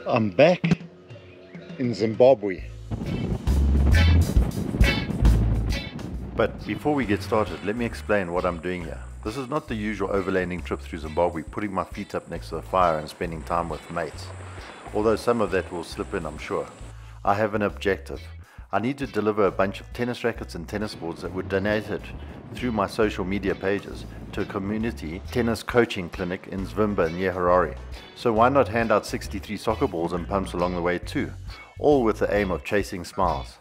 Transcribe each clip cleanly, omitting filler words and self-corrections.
I'm back in Zimbabwe. But before we get started, let me explain what I'm doing here. This is not the usual overlanding trip through Zimbabwe, putting my feet up next to the fire and spending time with mates. Although some of that will slip in, I'm sure. I have an objective. I need to deliver a bunch of tennis rackets and tennis boards that were donated through my social media pages to a community tennis coaching clinic in Zvimba near Harare. So why not hand out 63 soccer balls and pumps along the way too, all with the aim of chasing smiles.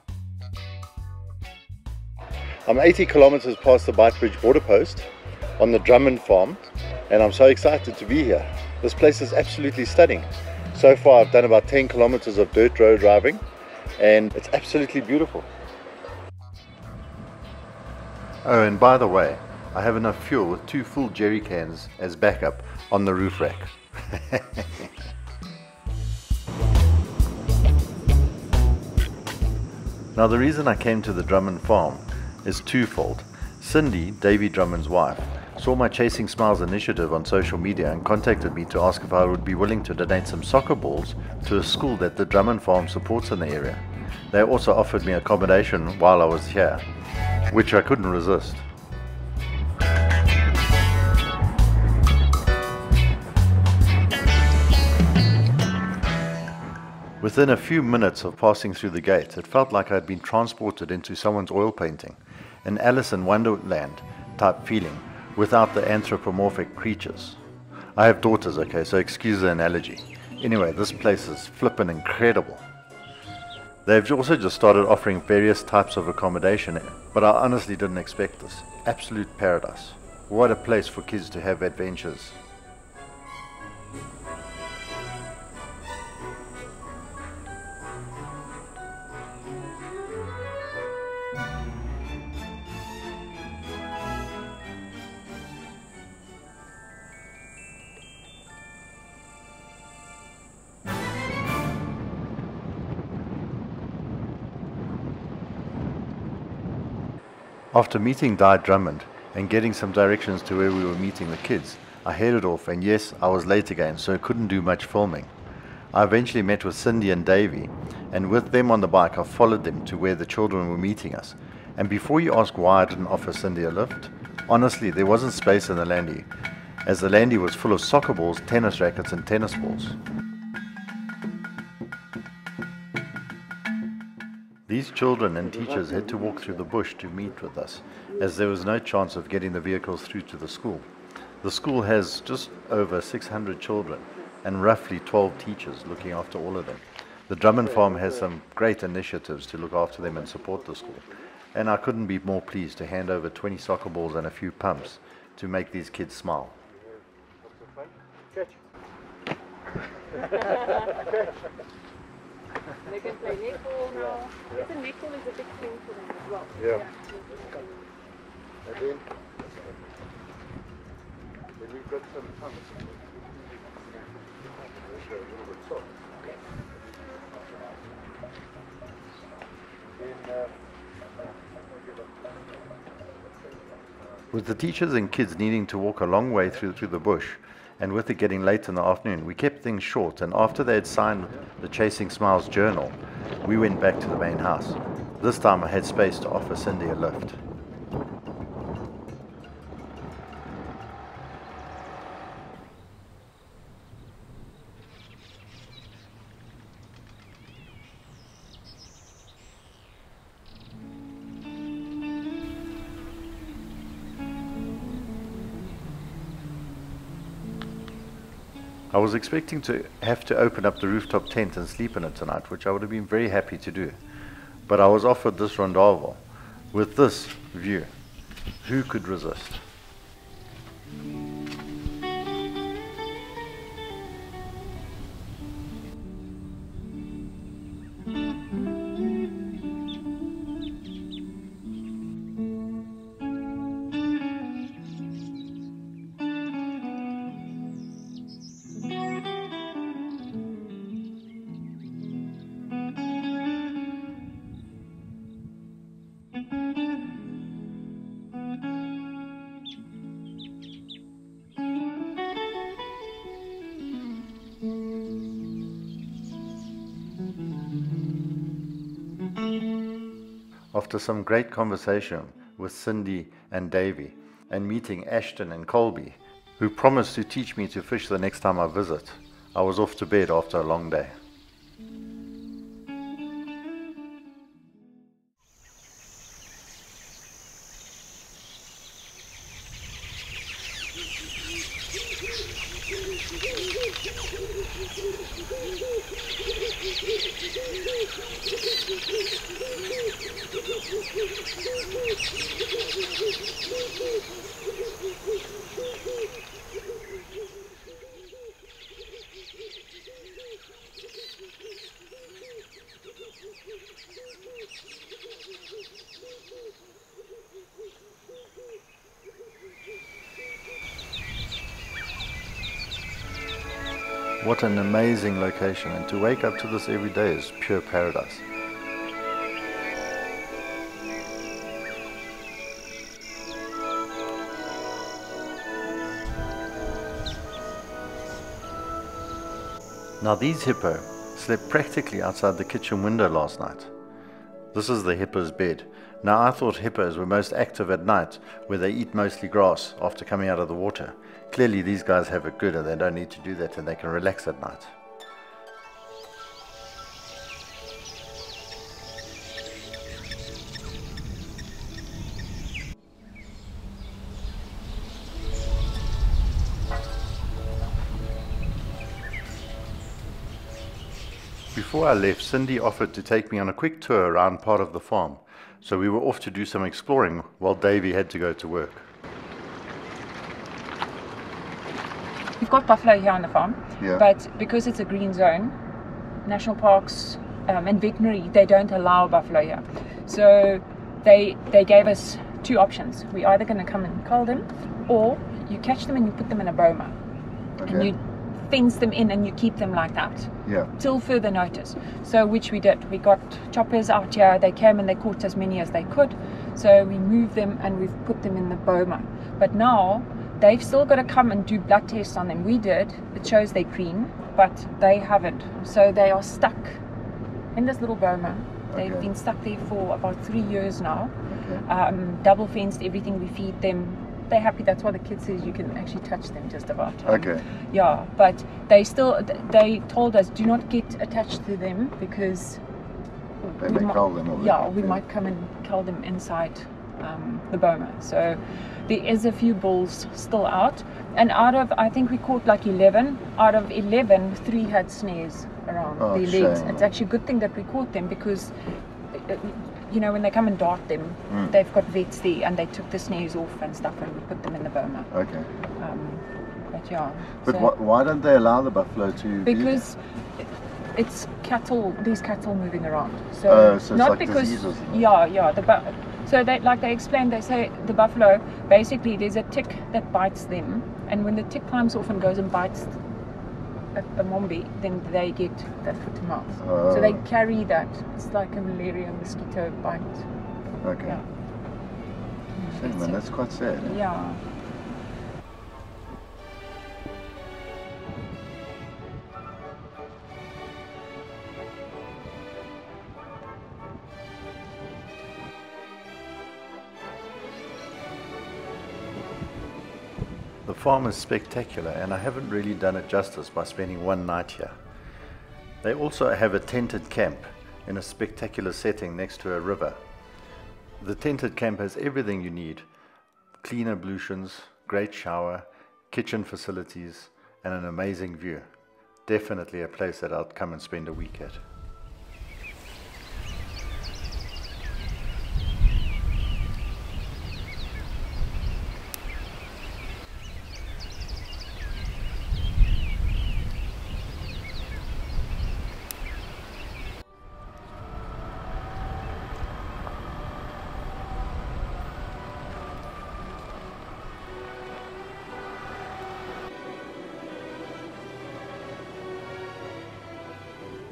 I'm 80 kilometers past the Beitbridge border post on the Drummond Farm, and I'm so excited to be here. This place is absolutely stunning. So far I've done about 10 kilometers of dirt road driving, and it's absolutely beautiful. Oh, and by the way, I have enough fuel with 2 full jerry cans as backup on the roof rack. Now the reason I came to the Drummond Farm is twofold. Cindy, Davy Drummond's wife, saw my Chasing Smiles initiative on social media and contacted me to ask if I would be willing to donate some soccer balls to a school that the Drummond Farm supports in the area. They also offered me accommodation while I was here, which I couldn't resist. Within a few minutes of passing through the gate, it felt like I had been transported into someone's oil painting, an Alice in Wonderland type feeling, without the anthropomorphic creatures. I have daughters, okay, so excuse the analogy. Anyway, this place is flippin' incredible. They've also just started offering various types of accommodation, but I honestly didn't expect this. Absolute paradise. What a place for kids to have adventures. After meeting Di Drummond and getting some directions to where we were meeting the kids, I headed off, and yes, I was late again, so couldn't do much filming. I eventually met with Cindy and Davy, and with them on the bike I followed them to where the children were meeting us. And before you ask why I didn't offer Cindy a lift, honestly there wasn't space in the landy, as the landy was full of soccer balls, tennis rackets and tennis balls. These children and teachers had to walk through the bush to meet with us, as there was no chance of getting the vehicles through to the school. The school has just over 600 children and roughly 12 teachers looking after all of them. The Drummond Farm has some great initiatives to look after them and support the school, and I couldn't be more pleased to hand over 20 soccer balls and a few pumps to make these kids smile. They can play netball now. I think netball is a big thing for them as well. Yeah. And then we've got some pumps. A little bit soft. With the teachers and kids needing to walk a long way through the bush, and with it getting late in the afternoon, we kept things short, and after they had signed the Chasing Smiles journal, we went back to the main house. This time I had space to offer Cindy a lift. I was expecting to have to open up the rooftop tent and sleep in it tonight, which I would have been very happy to do. But I was offered this rendezvous with this view. Who could resist? After some great conversation with Cindy and Davy, and meeting Ashton and Colby, who promised to teach me to fish the next time I visit, I was off to bed after a long day. What an amazing location, and to wake up to this every day is pure paradise. Now these hippo slept practically outside the kitchen window last night. This is the hippo's bed. Now I thought hippos were most active at night, where they eat mostly grass after coming out of the water. Clearly these guys have it good and they don't need to do that, and they can relax at night. Before I left, Cindy offered to take me on a quick tour around part of the farm, so we were off to do some exploring while Davey had to go to work. We've got buffalo here on the farm, Yeah. but because it's a green zone, national parks and veterinary, they don't allow buffalo here. So they gave us two options. We're either going to come and cull them, or you catch them and you put them in a boma. Okay. And you fence them in and you keep them like that. Yeah. Till further notice. So which we did. We got choppers out here, they came and they caught as many as they could. So we moved them and we've put them in the boma. But now they've still got to come and do blood tests on them. We did. It shows they're green, but they haven't. So they are stuck in this little boma. They've been stuck there for about 3 years now. Okay. Double fenced, everything, we feed them. They're happy. That's why the kid says you can actually touch them just about. Okay. Yeah, but they told us do not get attached to them because They may cull them or yeah, we might come and cull them inside the boma. So there is a few bulls still out, and out of, I think we caught like 11. Out of 11, 3 had snares around their legs. Shame. It's actually a good thing that we caught them, because you know, when they come and dart them, they've got vets there, and they took the snares off and stuff, and we put them in the boma. Okay. But yeah. But so, why don't they allow the buffalo to because it's cattle, these cattle moving around. So, Oh, so it's not like because disease or something. yeah. So they, like they explained, they say the buffalo, basically there's a tick that bites them, and when the tick climbs off and goes and bites a mombi, then they get that foot and mouth. So they carry that. It's like a malaria mosquito bite. Okay. Yeah. Shame, man, that's quite sad. Eh? Yeah. The farm is spectacular, and I haven't really done it justice by spending one night here. They also have a tented camp in a spectacular setting next to a river. The tented camp has everything you need: clean ablutions, great shower, kitchen facilities, and an amazing view. Definitely a place that I'll come and spend a week at.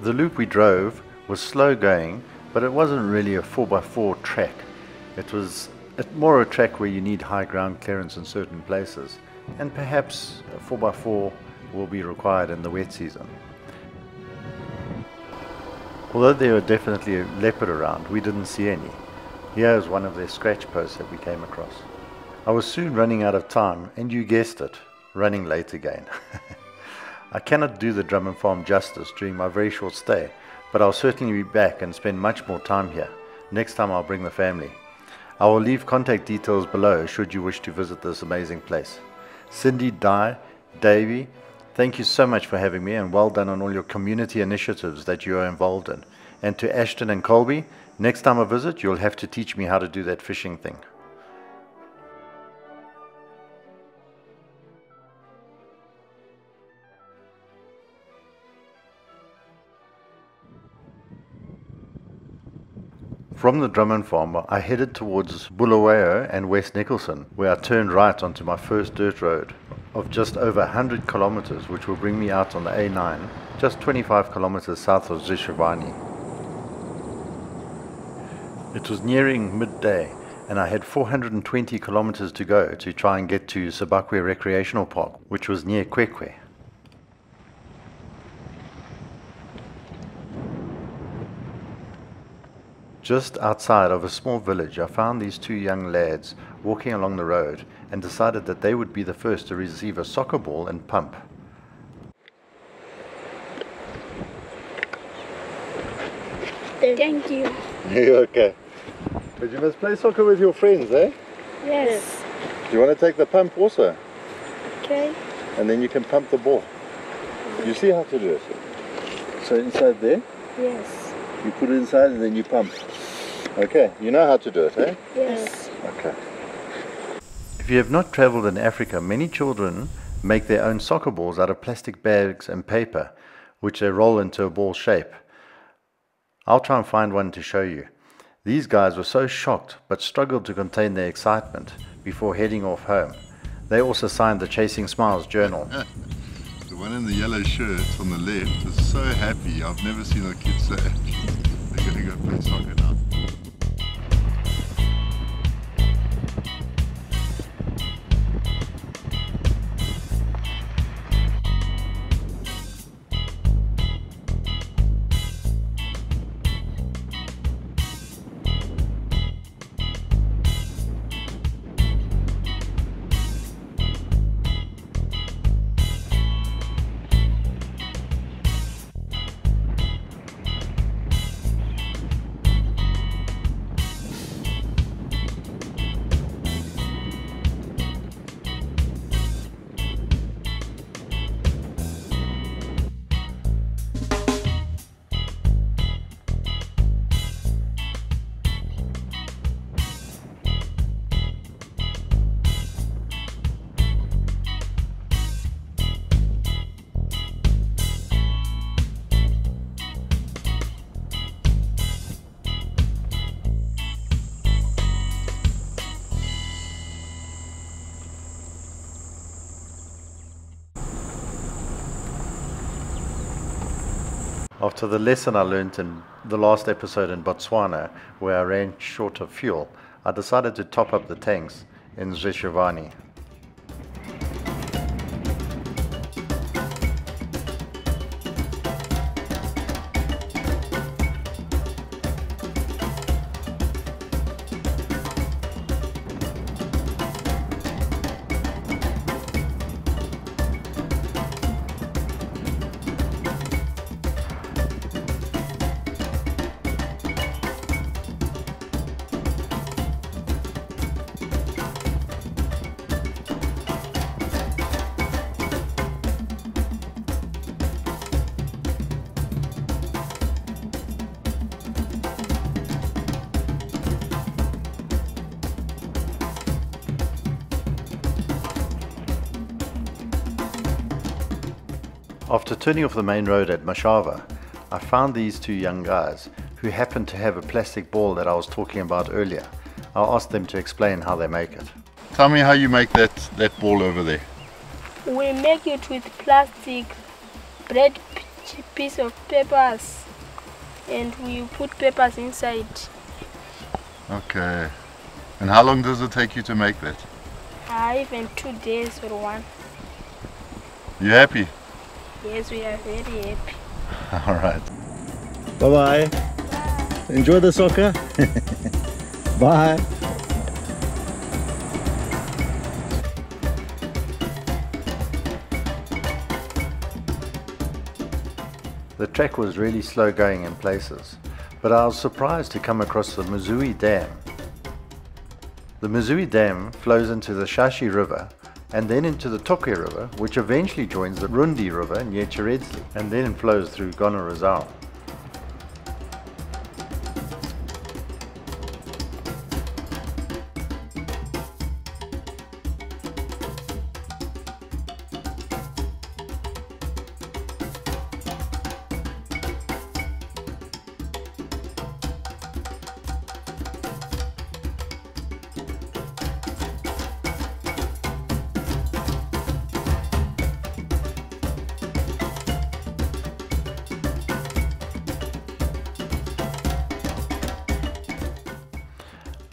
The loop we drove was slow going, but it wasn't really a 4x4 track. It was more a track where you need high ground clearance in certain places, and perhaps a 4x4 will be required in the wet season. Although there were definitely a leopard around, we didn't see any. Here's one of their scratch posts that we came across. I was soon running out of time, and you guessed it, running late again. I cannot do the Drummond Farm justice during my very short stay, but I'll certainly be back and spend much more time here. Next time I'll bring the family. I will leave contact details below should you wish to visit this amazing place. Cindy, Di, Davey, thank you so much for having me, and well done on all your community initiatives that you are involved in. And to Ashton and Colby, next time I visit, you'll have to teach me how to do that fishing thing. From the Drummond Farm, I headed towards Bulawayo and West Nicholson, where I turned right onto my first dirt road of just over 100 kilometers, which will bring me out on the A9, just 25 kilometers south of Zimbabwe. It was nearing midday, and I had 420 kilometers to go to try and get to Sebakwe Recreational Park, which was near Kwekwe. Just outside of a small village, I found these two young lads walking along the road and decided that they would be the first to receive a soccer ball and pump. Thank you. You're okay. But you must play soccer with your friends, eh? Yes. Do you want to take the pump also? Okay. And then you can pump the ball. You see how to do it? So inside there, Yes. you put it inside and then you pump. Okay, you know how to do it, eh? Yes. Okay. If you have not traveled in Africa, many children make their own soccer balls out of plastic bags and paper, which they roll into a ball shape. I'll try and find one to show you. These guys were so shocked but struggled to contain their excitement before heading off home. They also signed the Chasing Smiles journal. The one in the yellow shirt on the left is so happy. I've never seen a kid so happy. They're going to go play soccer now. After the lesson I learned in the last episode in Botswana, where I ran short of fuel, I decided to top up the tanks in Zimbabwe. After turning off the main road at Mashava, I found these two young guys who happened to have a plastic ball that I was talking about earlier. I asked them to explain how they make it. Tell me how you make that ball over there. We make it with plastic, bread piece of papers, and we put papers inside. Okay. And how long does it take you to make that? Even 2 days for one. You happy? Yes, we are very happy. All right. Bye-bye. Enjoy the soccer. Bye. The trek was really slow going in places, but I was surprised to come across the Mzui Dam. The Mzui Dam flows into the Shashi River and then into the Tokwe River, which eventually joins the Rundi River near Cheretsli and then flows through Gonarazao.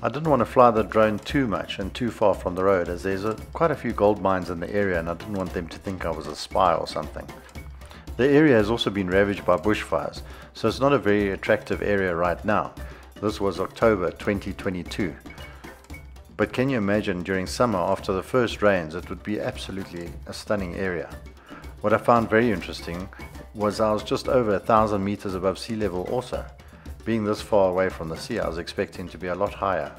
I didn't want to fly the drone too much and too far from the road, as there's quite a few gold mines in the area and I didn't want them to think I was a spy or something. The area has also been ravaged by bushfires, so it's not a very attractive area right now. This was October 2022. But can you imagine during summer after the first rains, it would be absolutely a stunning area. What I found very interesting was I was just over 1,000 meters above sea level also. Being this far away from the sea, I was expecting to be a lot higher.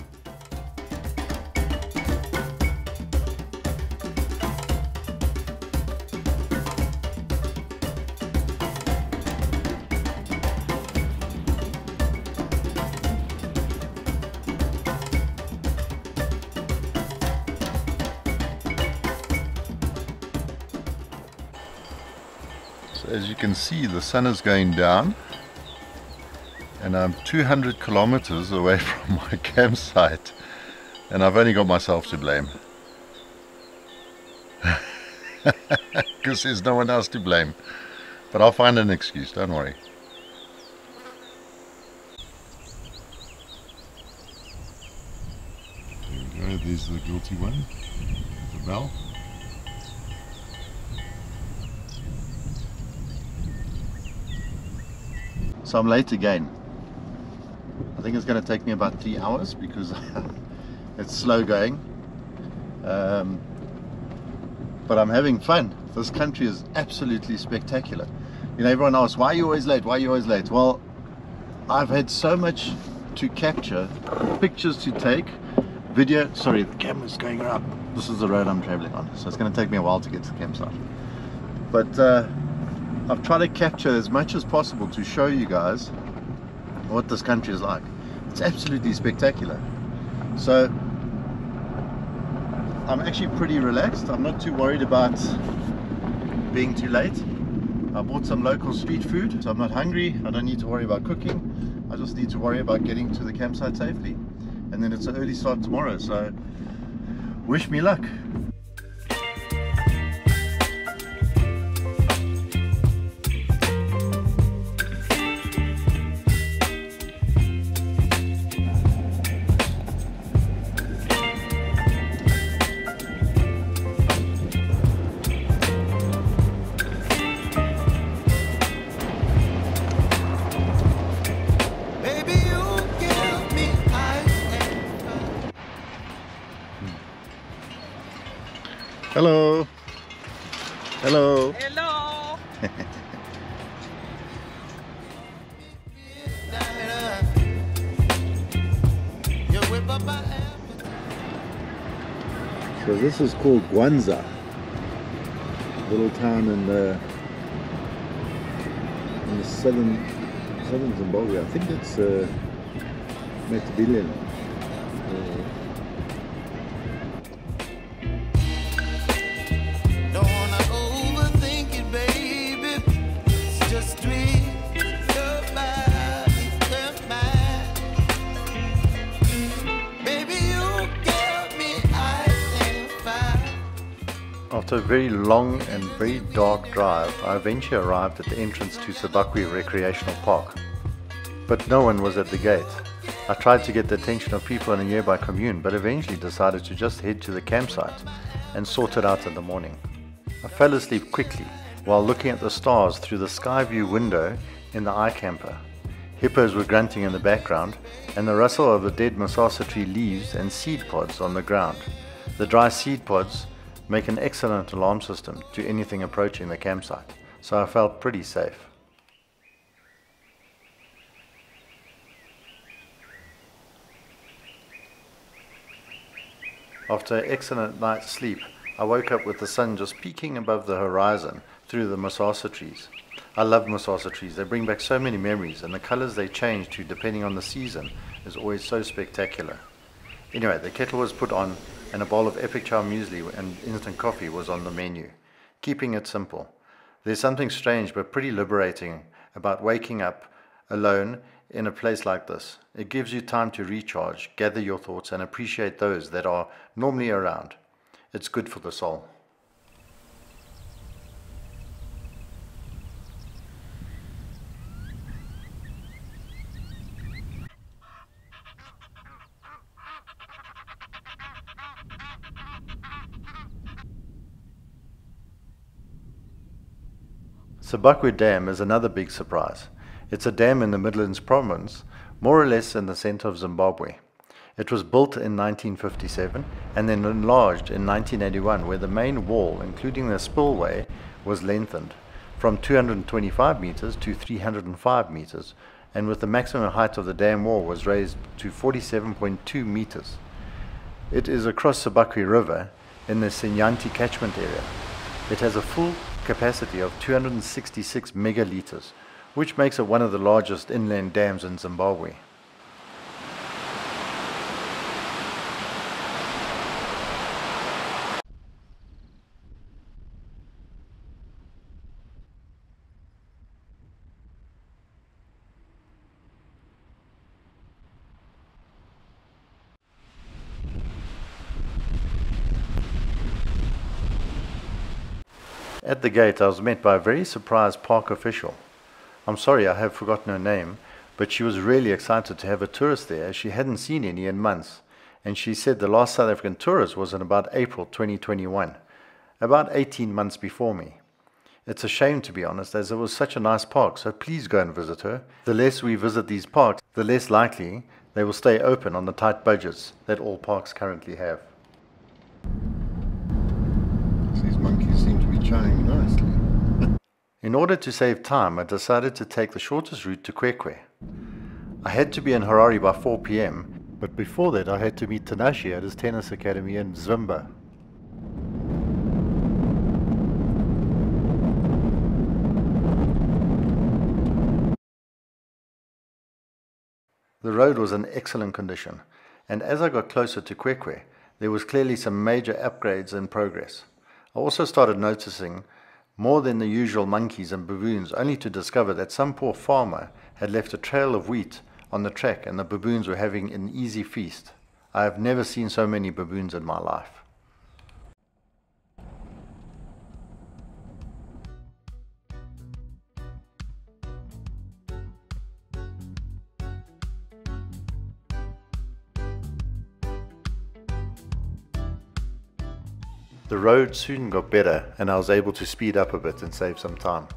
So as you can see, the sun is going down. And I'm 200 kilometers away from my campsite, and I've only got myself to blame. Because there's no one else to blame. But I'll find an excuse, don't worry. There we go, there's the guilty one, the bell. So I'm late again. I think it's going to take me about 3 hours because it's slow going, but I'm having fun. This country is absolutely spectacular. You know, everyone asks, why are you always late? Why are you always late? Well, I've had so much to capture, pictures to take, video. Sorry, the camera's going up. This is the road I'm traveling on, so it's going to take me a while to get to the campsite. But I've tried to capture as much as possible to show you guys what this country is like. It's absolutely spectacular. So I'm actually pretty relaxed. I'm not too worried about being too late. I bought some local street food, so I'm not hungry. I don't need to worry about cooking. I just need to worry about getting to the campsite safely. And then it's an early start tomorrow, so wish me luck. Hello. Hello. Hello. So this is called Gwanza, little town in the southern Zimbabwe. I think it's Beitbridge. After a very long and very dark drive, I eventually arrived at the entrance to Sebakwe Recreational Park. But no one was at the gate. I tried to get the attention of people in a nearby commune, but eventually decided to just head to the campsite and sort it out in the morning. I fell asleep quickly while looking at the stars through the sky view window in the iCamper. Hippos were grunting in the background, and the rustle of the dead masasa tree leaves and seed pods on the ground. The dry seed pods make an excellent alarm system to anything approaching the campsite, so I felt pretty safe. After an excellent night's sleep, I woke up with the sun just peeking above the horizon through the masasa trees. I love masasa trees. They bring back so many memories, and the colors they change to depending on the season is always so spectacular. Anyway, the kettle was put on and a bowl of epic chow muesli and instant coffee was on the menu. Keeping it simple. There's something strange but pretty liberating about waking up alone in a place like this. It gives you time to recharge, gather your thoughts, and appreciate those that are normally around. It's good for the soul. Sebakwe Dam is another big surprise. It's a dam in the Midlands province, more or less in the center of Zimbabwe. It was built in 1957 and then enlarged in 1981, where the main wall, including the spillway, was lengthened from 225 meters to 305 meters, and with the maximum height of the dam wall was raised to 47.2 meters. It is across Sebakwe River in the Sinyanti catchment area. It has a full capacity of 266 megaliters, which makes it one of the largest inland dams in Zimbabwe. At the gate, I was met by a very surprised park official. I'm sorry, I have forgotten her name, but she was really excited to have a tourist there, as she hadn't seen any in months, and she said the last South African tourist was in about April 2021, about 18 months before me. It's a shame, to be honest, as it was such a nice park, so please go and visit her. The less we visit these parks, the less likely they will stay open on the tight budgets that all parks currently have. These monkeys seem to be chowing nicely. In order to save time, I decided to take the shortest route to Kwekwe. I had to be in Harare by 4 p.m, but before that I had to meet Tanashi at his tennis academy in Zvimba. The road was in excellent condition, and as I got closer to Kwekwe, there was clearly some major upgrades in progress. I also started noticing more than the usual monkeys and baboons, only to discover that some poor farmer had left a trail of wheat on the track and the baboons were having an easy feast. I have never seen so many baboons in my life. The road soon got better and I was able to speed up a bit and save some time.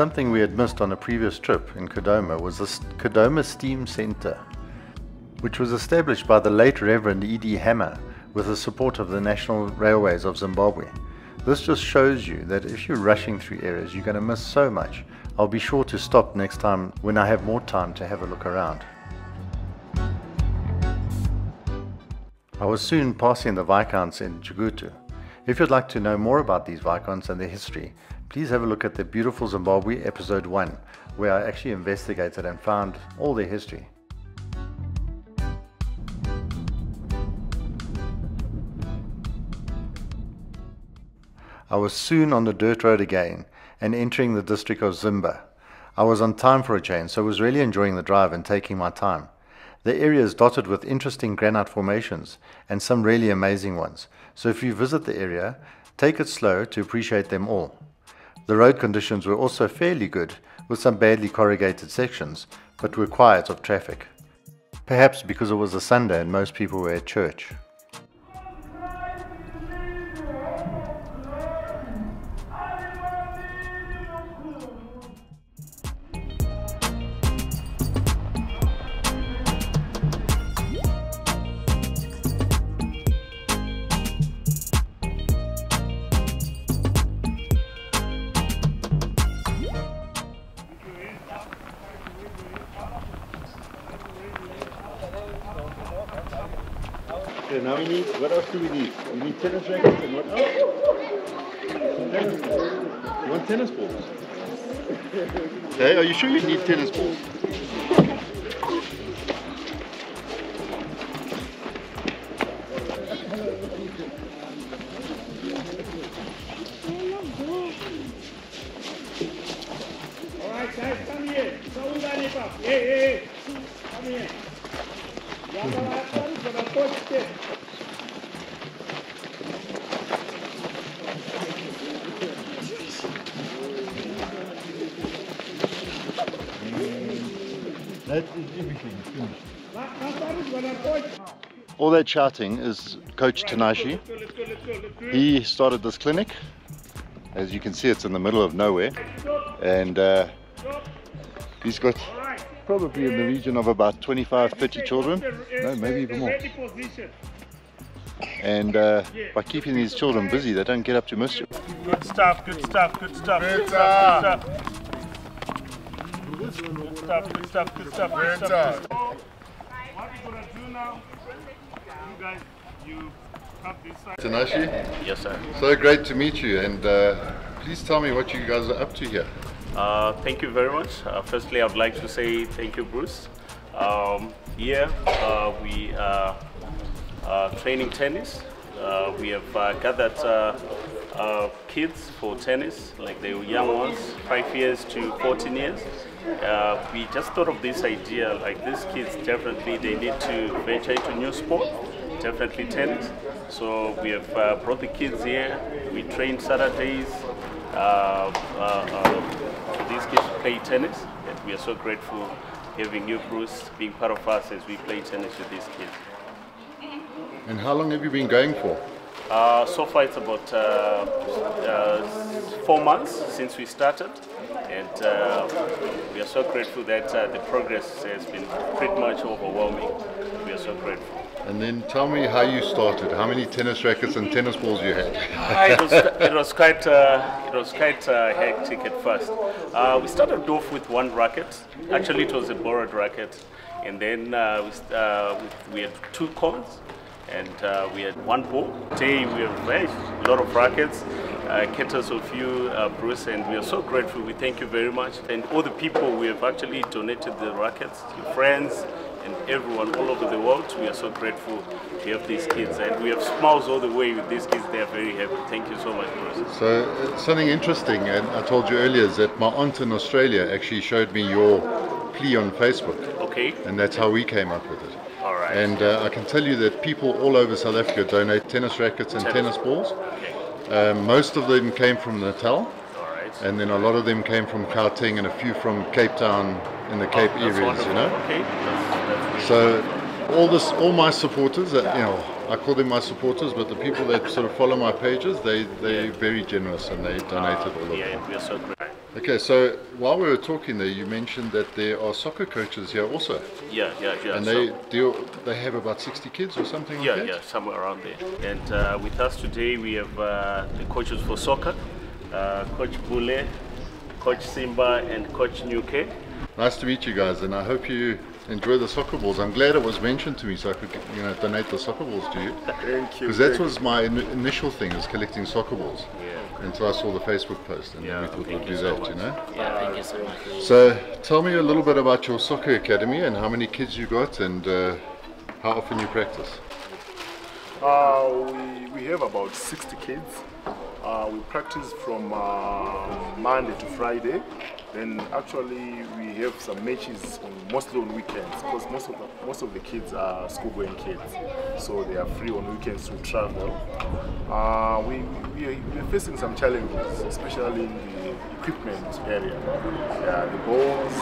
Something we had missed on a previous trip in Kodoma was the Kodoma Steam Centre, which was established by the late Reverend E.D. Hammer with the support of the National Railways of Zimbabwe. This just shows you that if you're rushing through areas, you're going to miss so much. I'll be sure to stop next time when I have more time to have a look around. I was soon passing the Viscounts in Chigutu. If you'd like to know more about these Viscounts and their history, please have a look at the Beautiful Zimbabwe episode 1, where I actually investigated and found all their history. I was soon on the dirt road again and entering the district of Zvimba. I was on time for a change, so was really enjoying the drive and taking my time. The area is dotted with interesting granite formations and some really amazing ones, so if you visit the area, take it slow to appreciate them all. The road conditions were also fairly good, with some badly corrugated sections, but were quiet of traffic. Perhaps because it was a Sunday and most people were at church. Okay, now we need, what else do we need? We need tennis rackets and what else? You want tennis balls? Okay, are you sure you need tennis balls? Alright guys, come here. Hey, come here. That is everything, finished. All that shouting is Coach Tanashi. He started this clinic. As you can see, it's in the middle of nowhere, and he's got probably in the region of about 25-30 children, no, maybe even more. And by keeping these children busy, they don't get up to mischief. Good stuff, good stuff, good stuff. Good stuff. Good stuff, good stuff, good stuff. What we're gonna do now, you guys, you have this side. Tanashi? Yes, sir. So great to meet you, and please tell me what you guys are up to here. Thank you very much. Firstly, I would like to say thank you, Bruce. Here we are training tennis. We have gathered kids for tennis, like the young ones, 5 years to 14 years. We just thought of this idea, like these kids definitely they need to venture into new sport, definitely tennis. So we have brought the kids here. We train Saturdays. These kids play tennis, and we are so grateful having you, Bruce, being part of us as we play tennis with these kids. And how long have you been going for? So far it's about 4 months since we started, and we are so grateful that the progress has been pretty much overwhelming. We are so grateful. And then tell me how you started. How many tennis rackets and tennis balls you had? It was quite hectic at first. We started off with one racket. Actually, it was a borrowed racket, and then we had 2 cones, and we had 1 ball. Today we have a lot of rackets, caters of you, Bruce, and we are so grateful. We thank you very much, and all the people we have actually donated the rackets, your friends, and everyone all over the world. We are so grateful to have these kids, and we have smiles all the way with these kids. They are very happy. Thank you so much, Bruce. So something interesting, and I told you earlier, is that my aunt in Australia actually showed me your plea on Facebook. Okay. And that's how we came up with it. All right. And I can tell you that people all over South Africa donate tennis rackets and tennis balls. Okay. Most of them came from Natal. All right. And then a lot of them came from Gauteng and a few from Cape Town in the Cape areas, wonderful. you know. Okay. That's So all my supporters, you know, I call them my supporters, but the people that sort of follow my pages, they're very generous and they donated all of them. Yeah, we are so grateful. Okay, so while we were talking there, you mentioned that there are soccer coaches here also. Yeah. And they have about 60 kids or something like that? Yeah, somewhere around there. And with us today we have the coaches for soccer, Coach Bule, Coach Simba, and Coach Nuke. Nice to meet you guys, and I hope you enjoy the soccer balls. I'm glad it was mentioned to me so I could, donate the soccer balls to you. Thank you. Because that was my initial thing, is collecting soccer balls. Yeah. Until I saw the Facebook post, and then we thought we'd do that, Yeah, thank you so much. So tell me a little bit about your soccer academy and how many kids you got and how often you practice. We have about 60 kids. We practice from Monday to Friday. Then actually we have some matches mostly on weekends, because most of the kids are school-going kids, so they are free on weekends to travel. We're facing some challenges, especially in the equipment area. The balls,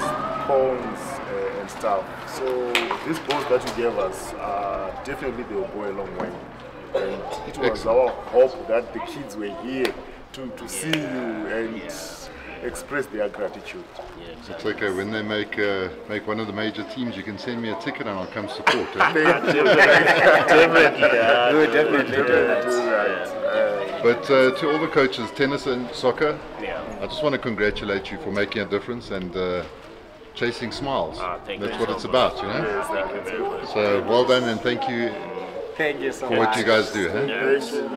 cones, and stuff. So these balls that you gave us, definitely they will go a long way. And it was our hope that the kids were here to see you and express their gratitude. It's okay, when they make one of the major teams, you can send me a ticket and I'll come support. Eh? Definitely do that. But to all the coaches, tennis and soccer, I just want to congratulate you for making a difference and chasing smiles. That's what it's about, Yes, thank you very much. So well done, and thank you so for what you guys do. Eh?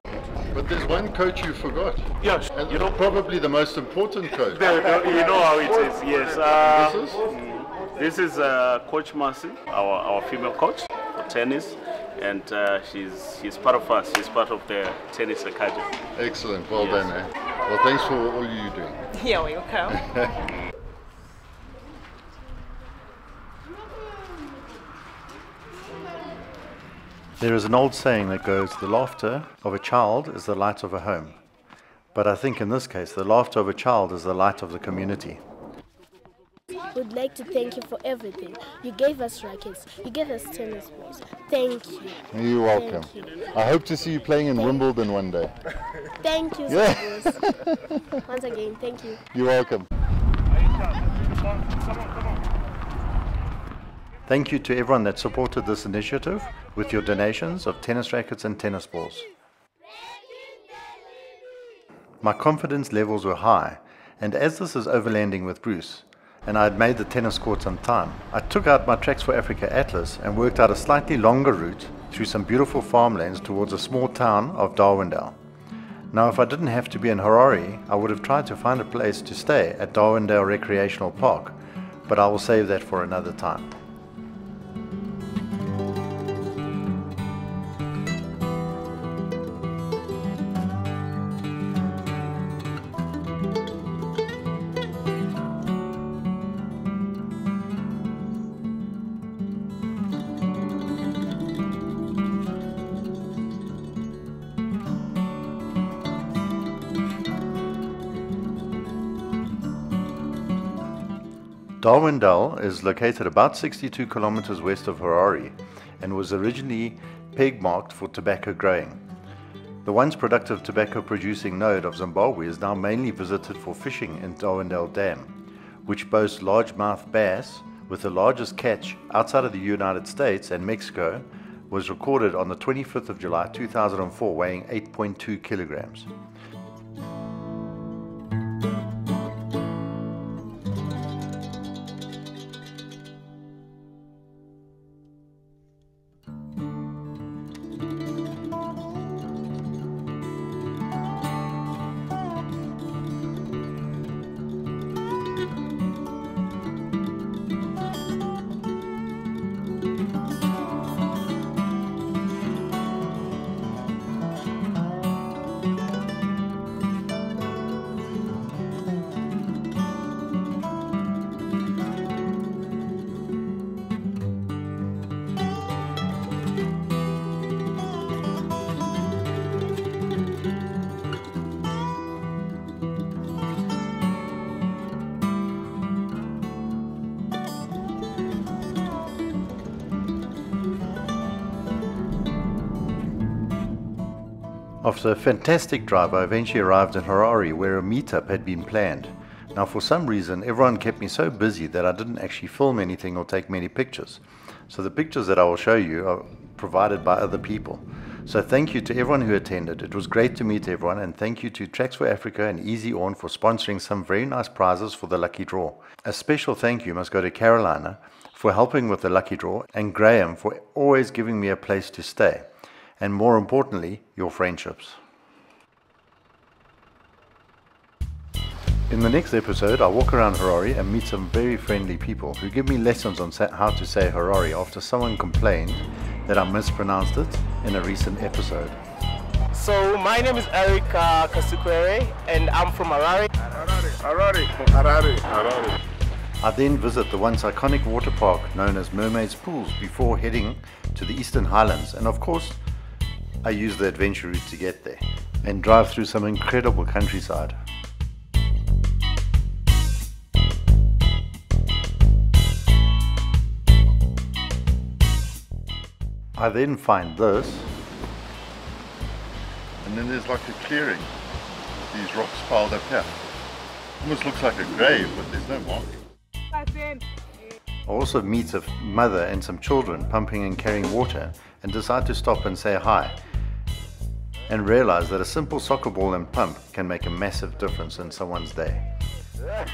But there's one coach you forgot. Yes, and probably the most important coach. you know how it is. Yes. This is? This is Coach Mercy, our female coach for tennis, and she's part of us. She's part of the tennis academy. Excellent. Well done. Eh? Well, thanks for all you're doing. Yeah, welcome. There is an old saying that goes, the laughter of a child is the light of a home. But I think in this case, the laughter of a child is the light of the community. We'd like to thank you for everything. You gave us rackets, you gave us tennis balls. Thank you. You're welcome. Thank you. I hope to see you playing in Wimbledon one day. Thank you, Yeah. Once again, thank you. You're welcome. Thank you to everyone that supported this initiative with your donations of tennis rackets and tennis balls. My confidence levels were high, and as this is overlanding with Bruce, and I had made the tennis courts on time, I took out my Tracks for Africa atlas and worked out a slightly longer route through some beautiful farmlands towards a small town of Darwindale. Now, if I didn't have to be in Harare, I would have tried to find a place to stay at Darwindale Recreational Park, but I will save that for another time. Darwindale is located about 62 kilometers west of Harare and was originally peg marked for tobacco growing. The once productive tobacco producing node of Zimbabwe is now mainly visited for fishing in Darwindale Dam, which boasts largemouth bass, with the largest catch outside of the United States and Mexico was recorded on the 25th of July 2004, weighing 8.2 kilograms. After a fantastic drive, I eventually arrived in Harare where a meetup had been planned. Now for some reason everyone kept me so busy that I didn't actually film anything or take many pictures. So the pictures that I will show you are provided by other people. So thank you to everyone who attended. It was great to meet everyone, and thank you to Tracks for Africa and Easy On for sponsoring some very nice prizes for the lucky draw. A special thank you must go to Carolina for helping with the lucky draw, and Graham for always giving me a place to stay, and more importantly, your friendships. In the next episode, I'll walk around Harare and meet some very friendly people who give me lessons on how to say Harare after someone complained that I mispronounced it in a recent episode. So my name is Eric Kasukwere and I'm from Harare. Harare. I then visit the once iconic water park known as Mermaid's Pools before heading to the Eastern Highlands, and of course I use the adventure route to get there and drive through some incredible countryside. I then find this, and then there's like a clearing with these rocks piled up here. Almost looks like a grave, but there's no marking. I also meet a mother and some children pumping and carrying water and decide to stop and say hi, and realize that a simple soccer ball and pump can make a massive difference in someone's day. Yeah!